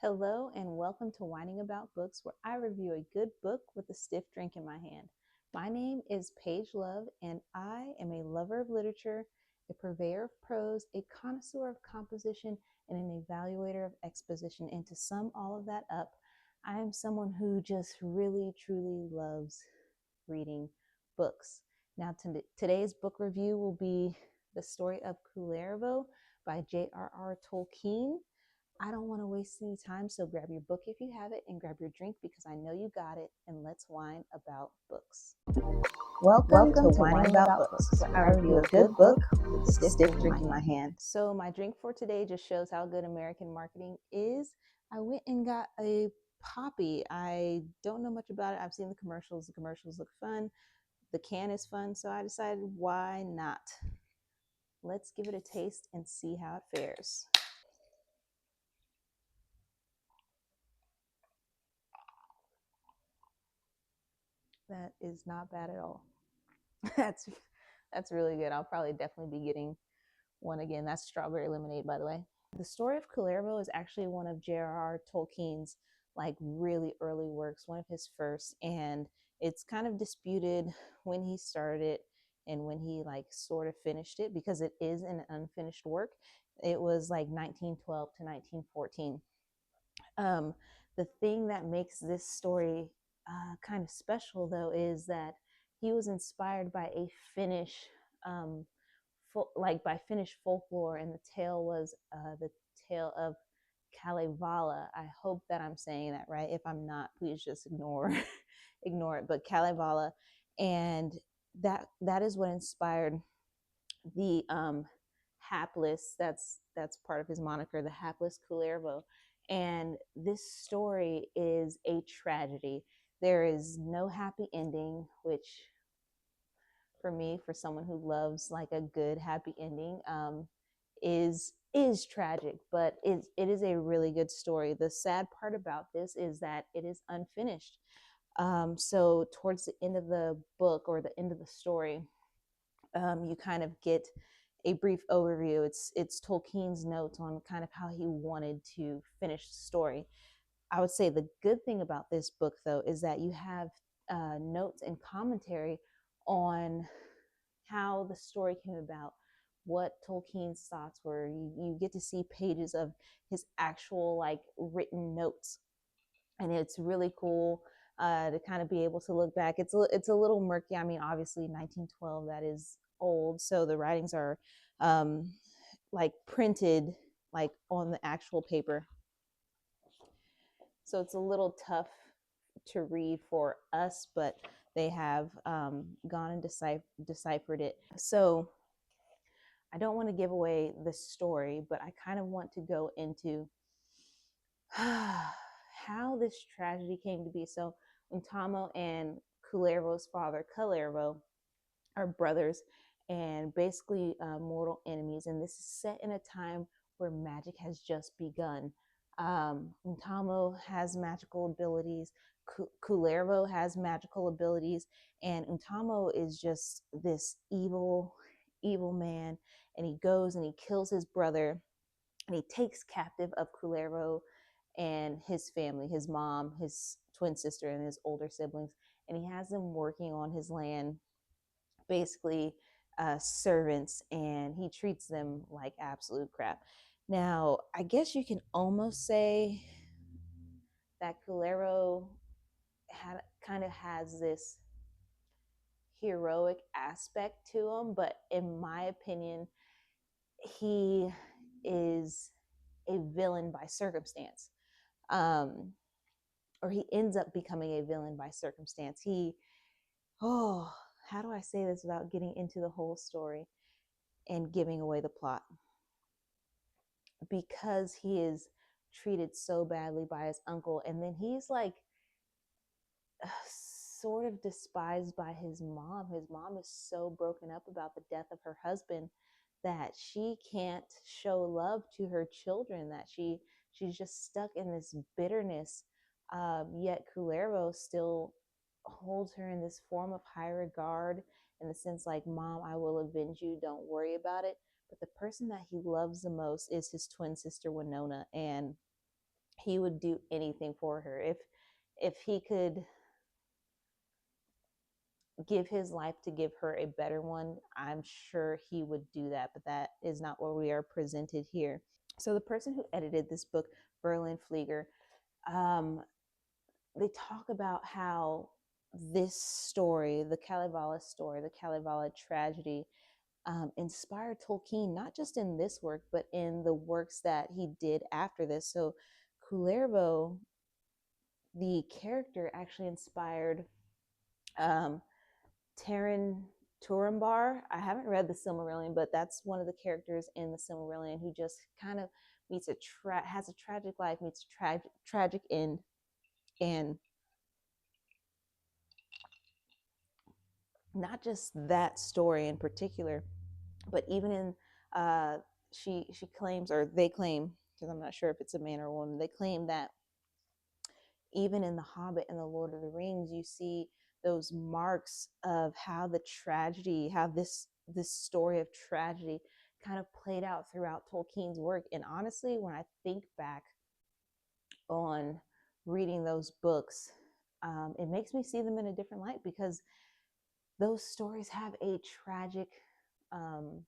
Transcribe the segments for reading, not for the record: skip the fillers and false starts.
Hello and welcome to Whining About Books, where I review a good book with a stiff drink in my hand. My name is Paige Love, and I am a lover of literature, a purveyor of prose, a connoisseur of composition, and an evaluator of exposition. And to sum all of that up, I am someone who just really, truly loves reading books. Now, today's book review will be The Story of Kullervo by J.R.R. Tolkien. I don't want to waste any time, so grab your book if you have it and grab your drink because I know you got it, and let's whine about books. Welcome to Whining About Books, where I review a good book with a stiff drink in my hand. So my drink for today just shows how good American marketing is. I went and got a Poppy. I don't know much about it. I've seen the commercials. The commercials look fun. The can is fun, so I decided why not? Let's give it a taste and see how it fares. That is not bad at all. That's really good. I'll probably definitely be getting one again. That's strawberry lemonade, by the way. The Story of Kullervo is actually one of J.R.R. Tolkien's like really early works, one of his first, and it's kind of disputed when he started it and when he like sort of finished it because it is an unfinished work. It was like 1912 to 1914. The thing that makes this story kind of special, though, is that he was inspired by a Finnish, by Finnish folklore, and the tale was the tale of Kalevala. I hope that I'm saying that right. If I'm not, please just ignore it. But Kalevala, and that is what inspired the hapless. That's part of his moniker, the hapless Kullervo. And this story is a tragedy. There is no happy ending, which for me, for someone who loves like a good happy ending, is tragic, but it is a really good story. The sad part about this is that it is unfinished. So towards the end of the book or the end of the story, you kind of get a brief overview. It's Tolkien's notes on kind of how he wanted to finish the story. I would say the good thing about this book, though, is that you have notes and commentary on how the story came about, what Tolkien's thoughts were. You get to see pages of his actual like written notes, and it's really cool to kind of be able to look back. It's a little murky. I mean, obviously 1912, that is old, so the writings are um, like printed like on the actual paper, so it's a little tough to read for us, but they have gone and deciphered it. So I don't want to give away the story, but I kind of want to go into how this tragedy came to be. So Untamo and Kullervo's father, Kullervo, are brothers and basically mortal enemies. And this is set in a time where magic has just begun. Untamo has magical abilities. Kullervo has magical abilities, and Untamo is just this evil man. And he goes and he kills his brother, and he takes captive of Kullervo and his family, his mom, his twin sister, and his older siblings, and he has them working on his land, basically servants, and he treats them like absolute crap. Now, I guess you can almost say that Kullervo kind of has this heroic aspect to him, but in my opinion, he is a villain by circumstance. Um, or he ends up becoming a villain by circumstance. How do I say this without getting into the whole story and giving away the plot? Because he is treated so badly by his uncle, and then he's like sort of despised by his mom. His mom is so broken up about the death of her husband that she can't show love to her children, that she's just stuck in this bitterness. Yet Kullervo still holds her in this form of high regard, in the sense like, Mom, I will avenge you, don't worry about it. But the person that he loves the most is his twin sister Winona, and he would do anything for her. If he could give his life to give her a better one, I'm sure he would do that, but that is not what we are presented here. So the person who edited this book, Berlin Flieger, um, they talk about how this story, the Kalevala story, the Kalevala tragedy, inspired Tolkien, not just in this work, but in the works that he did after this. So Kullervo, the character, actually inspired um, Taran Turambar. I haven't read the Silmarillion, but that's one of the characters in the Silmarillion who just kind of meets has a tragic life, meets a tragic end, and not just that story in particular, but even in she claims, or they claim, because I'm not sure if it's a man or a woman, they claim that even in The Hobbit and The Lord of the Rings, you see those marks of how the tragedy, how this story of tragedy kind of played out throughout Tolkien's work. And honestly, when I think back on reading those books, it makes me see them in a different light, because those stories have a tragic um,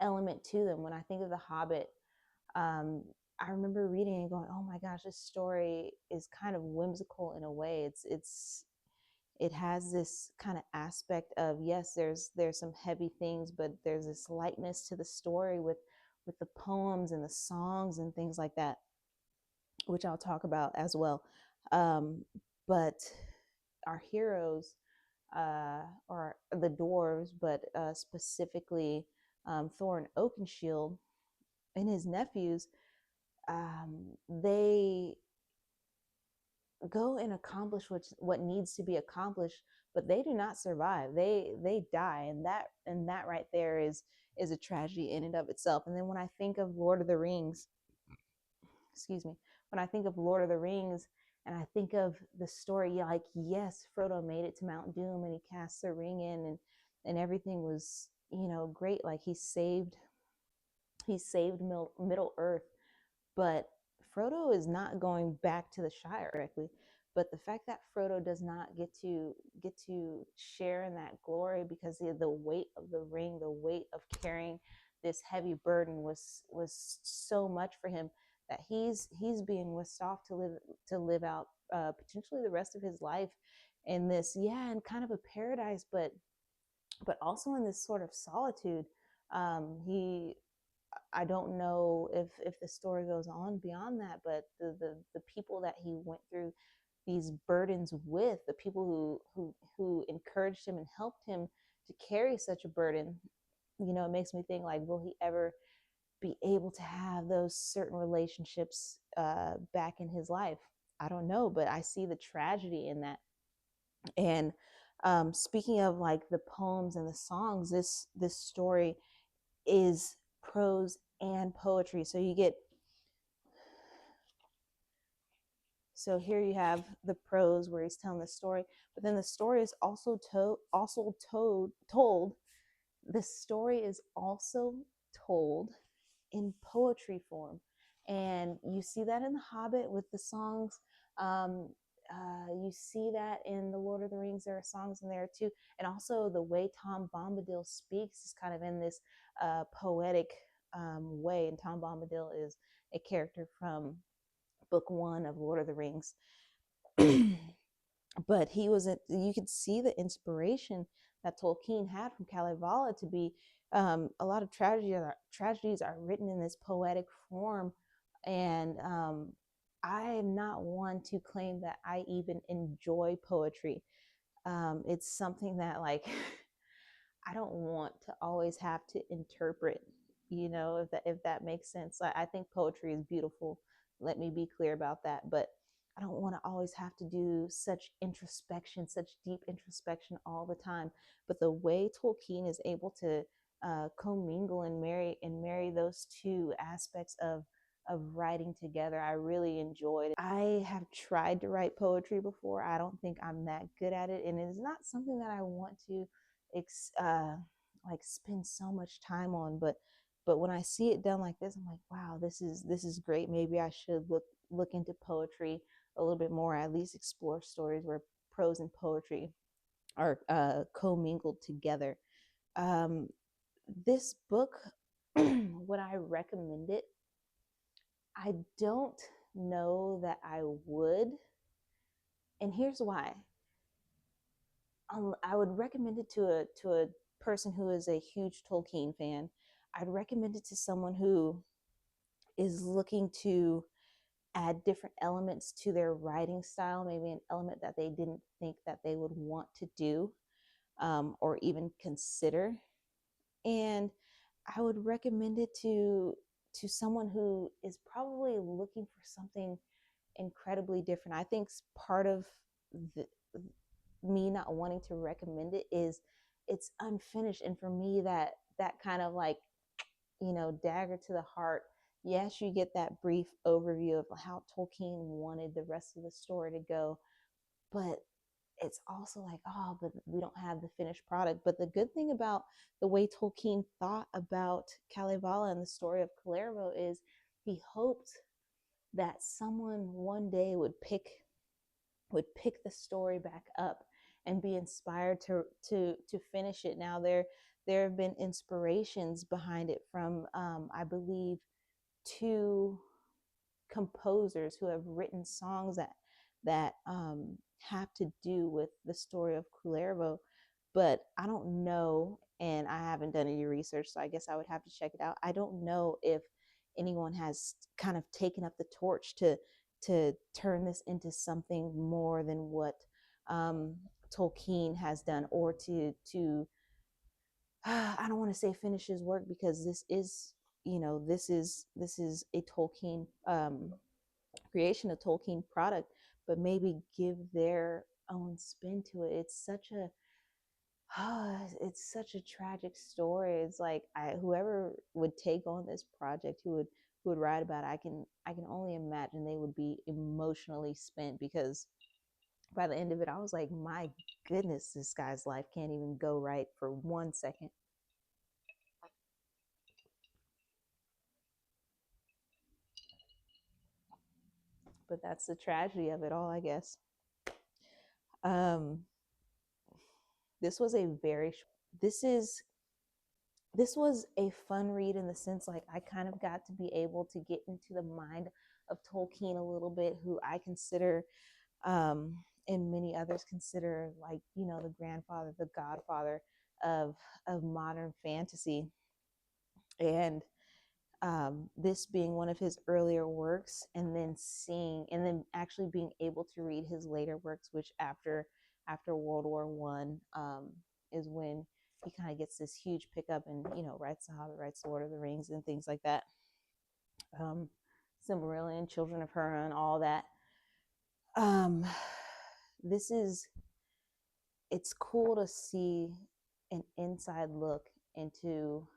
element to them. When I think of The Hobbit, um, I remember reading and going, "Oh my gosh, this story is kind of whimsical in a way. It has this kind of aspect of, yes, there's some heavy things, but there's this lightness to the story with the poems and the songs and things like that, which I'll talk about as well. But our heroes, or the dwarves, but specifically Thorin Oakenshield and his nephews, they go and accomplish what needs to be accomplished, but they do not survive. They die, and that right there is a tragedy in and of itself. And then when I think of Lord of the Rings, excuse me, when I think of Lord of the Rings, and I think of the story, like, yes, Frodo made it to Mount Doom and he cast the ring in, and everything was, great. Like, he saved Middle Earth, but Frodo is not going back to the Shire directly. But the fact that Frodo does not get to share in that glory, because the weight of the ring, the weight of carrying this heavy burden was so much for him, that he's being whisked off to live out potentially the rest of his life in this, yeah, in kind of a paradise, but also in this sort of solitude. He I don't know if the story goes on beyond that, but the people that he went through these burdens with, the people who encouraged him and helped him to carry such a burden, it makes me think, like, will he ever be able to have those certain relationships back in his life? I don't know, but I see the tragedy in that. And speaking of, like, the poems and the songs, this story is prose and poetry. So here you have the prose where he's telling the story, but then the story is told. The story is also told in poetry form, and you see that in The Hobbit with the songs. Um, you see that in The Lord of the Rings. There are songs in there too, and also the way Tom Bombadil speaks is kind of in this poetic way. And Tom Bombadil is a character from book one of Lord of the Rings. But you could see the inspiration that Tolkien had from Kalevala to be, a lot of tragedies are written in this poetic form. And I am not one to claim that I even enjoy poetry. It's something that, like, I don't want to always have to interpret, if that makes sense. I think poetry is beautiful. Let me be clear about that. But I don't want to always have to do such introspection, such deep introspection all the time. But the way Tolkien is able to commingle and marry those two aspects of writing together, I really enjoyed it. I have tried to write poetry before. I don't think I'm that good at it, and it is not something that I want to like spend so much time on. But But when I see it done like this, I'm like, wow, this is great. Maybe I should look into poetry a little bit more, at least explore stories where prose and poetry are commingled together. um, this book, would I recommend it? I don't know that I would, and here's why. I would recommend it to a person who is a huge Tolkien fan. I'd recommend it to someone who is looking to add different elements to their writing style, maybe an element that they didn't think that they would want to do, or even consider. And I would recommend it to someone who is probably looking for something incredibly different. I think part of the, me not wanting to recommend it is it's unfinished, and for me that kind of like, dagger to the heart. Yes, you get that brief overview of how Tolkien wanted the rest of the story to go, but it's also like, oh, but we don't have the finished product. But the good thing about the way Tolkien thought about Kalevala and the story of Kullervo is he hoped that someone one day would pick the story back up and be inspired to finish it. Now there have been inspirations behind it from, I believe, two composers who have written songs that have to do with the story of Kullervo, but I don't know, and I haven't done any research, so I guess I would have to check it out. I don't know if anyone has kind of taken up the torch to turn this into something more than what um, Tolkien has done, or to I don't want to say finish his work, because this is a Tolkien creation, a Tolkien product, but maybe give their own spin to it. It's such a tragic story. It's like, whoever would take on this project, who would write about it, I can only imagine they would be emotionally spent, because by the end of it, I was like, my goodness, this guy's life can't even go right for 1 second. But that's the tragedy of it all, I guess. Um, this was a very this is this was a fun read, in the sense, like, I kind of got to be able to get into the mind of Tolkien a little bit, who I consider, and many others consider, like, the grandfather, the godfather of modern fantasy. And this being one of his earlier works, and then actually being able to read his later works, which after World War I, is when he kind of gets this huge pickup, and writes The Hobbit, writes Lord of the Rings, and things like that. Um, Silmarillion, Children of Hurin, all that. Um, this is It's cool to see an inside look into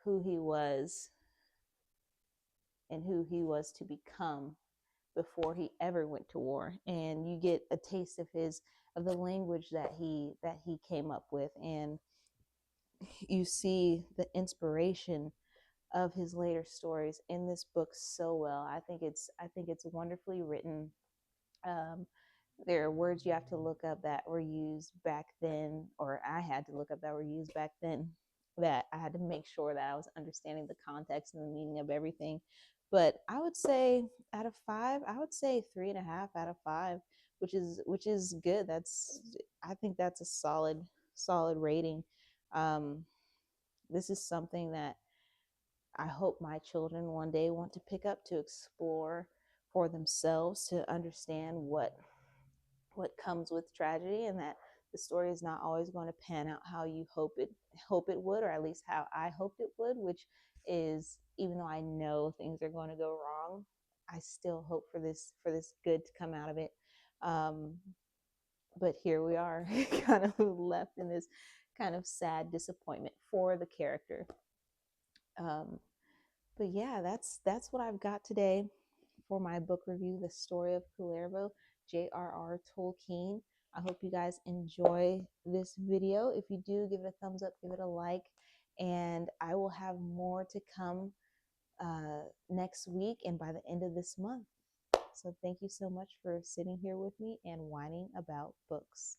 who he was and who he was to become before he ever went to war, and you get a taste of the language that he came up with, and you see the inspiration of his later stories in this book so well. I think it's wonderfully written. um, there are words you have to look up that were used back then, or I had to look up that were used back then, that I had to make sure that I was understanding the context and the meaning of everything. But I would say, out of five, I would say 3.5 out of 5, which is good. I think that's a solid rating. Um, this is something that I hope my children one day want to pick up, to explore for themselves, to understand what comes with tragedy, and that the story is not always going to pan out how you hope it would, or at least how I hoped it would, which is, even though I know things are going to go wrong, I still hope for this good to come out of it. um, but here we are, kind of left in this kind of sad disappointment for the character. um, but yeah, that's what I've got today for my book review, The Story of Kullervo, J.R.R. Tolkien. I hope you guys enjoy this video. If you do, give it a thumbs up, give it a like, And I will have more to come next week and by the end of this month. So thank you so much for sitting here with me and whining about books.